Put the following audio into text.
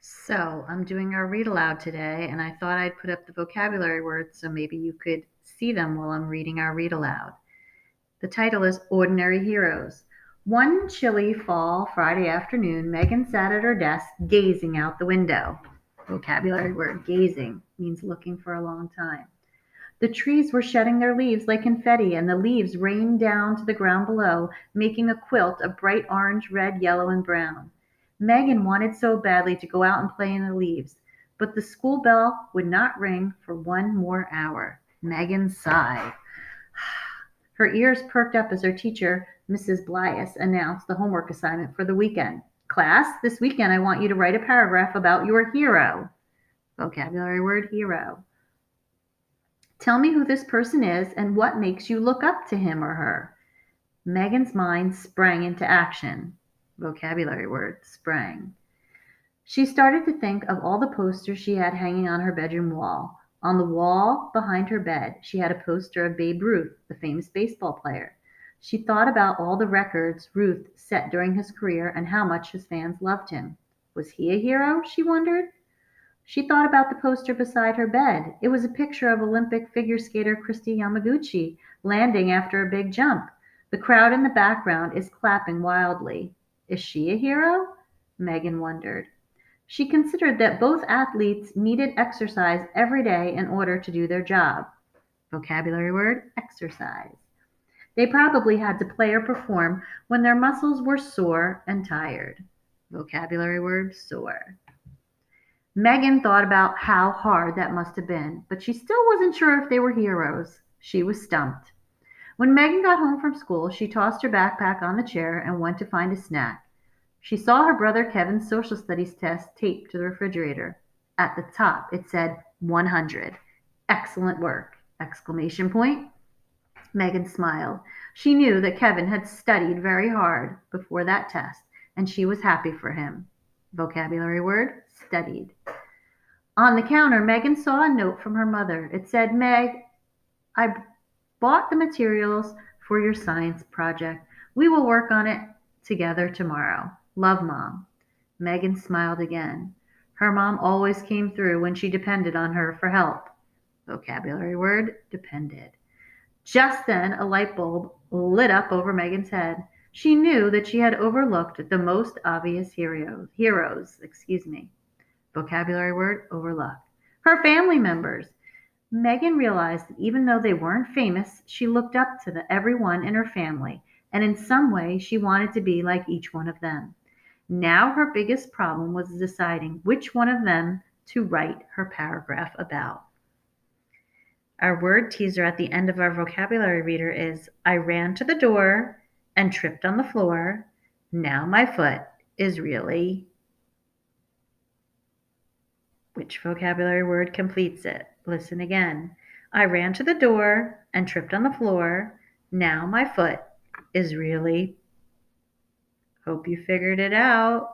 So, I'm doing our read aloud today, and I thought I'd put up the vocabulary words so maybe you could see them while I'm reading our read aloud. The title is Ordinary Heroes. One chilly fall Friday afternoon, Megan sat at her desk gazing out the window. Vocabulary word gazing means looking for a long time. The trees were shedding their leaves like confetti, and the leaves rained down to the ground below, making a quilt of bright orange, red, yellow, and brown. Megan wanted so badly to go out and play in the leaves, but the school bell would not ring for one more hour. Megan sighed. Her ears perked up as her teacher, Mrs. Blias, announced the homework assignment for the weekend. Class, this weekend I want you to write a paragraph about your hero. Vocabulary word hero. Tell me who this person is and what makes you look up to him or her. Megan's mind sprang into action. Vocabulary word sprang. She started to think of all the posters she had hanging on her bedroom wall. On the wall behind her bed, she had a poster of Babe Ruth, the famous baseball player. She thought about all the records Ruth set during his career and how much his fans loved him. Was he a hero? She wondered. She thought about the poster beside her bed. It was a picture of Olympic figure skater Kristi Yamaguchi landing after a big jump. The crowd in the background is clapping wildly. Is she a hero? Megan wondered. She considered that both athletes needed exercise every day in order to do their job. Vocabulary word exercise. They probably had to play or perform when their muscles were sore and tired. Vocabulary word sore. Megan thought about how hard that must have been, but she still wasn't sure if they were heroes. She was stumped. When Megan got home from school, she tossed her backpack on the chair and went to find a snack. She saw her brother Kevin's social studies test taped to the refrigerator. At the top, it said 100. Excellent work! Exclamation point. Megan smiled. She knew that Kevin had studied very hard before that test, and she was happy for him. Vocabulary word studied. On the counter, Megan saw a note from her mother. It said, Meg, I bought the materials for your science project. We will work on it together tomorrow. Love, Mom. Megan smiled again. Her mom always came through when she depended on her for help. Vocabulary word depended. Just then, a light bulb lit up over Megan's head. She knew that she had overlooked the most obvious heroes. Vocabulary word overlook. Her family members. Megan realized that even though they weren't famous, she looked up to everyone in her family, and in some way she wanted to be like each one of them. Now her biggest problem was deciding which one of them to write her paragraph about. Our word teaser at the end of our vocabulary reader is I ran to the door and tripped on the floor. Now my foot is really. Which vocabulary word completes it? Listen again. I ran to the door and tripped on the floor. Now my foot is really. Hope you figured it out.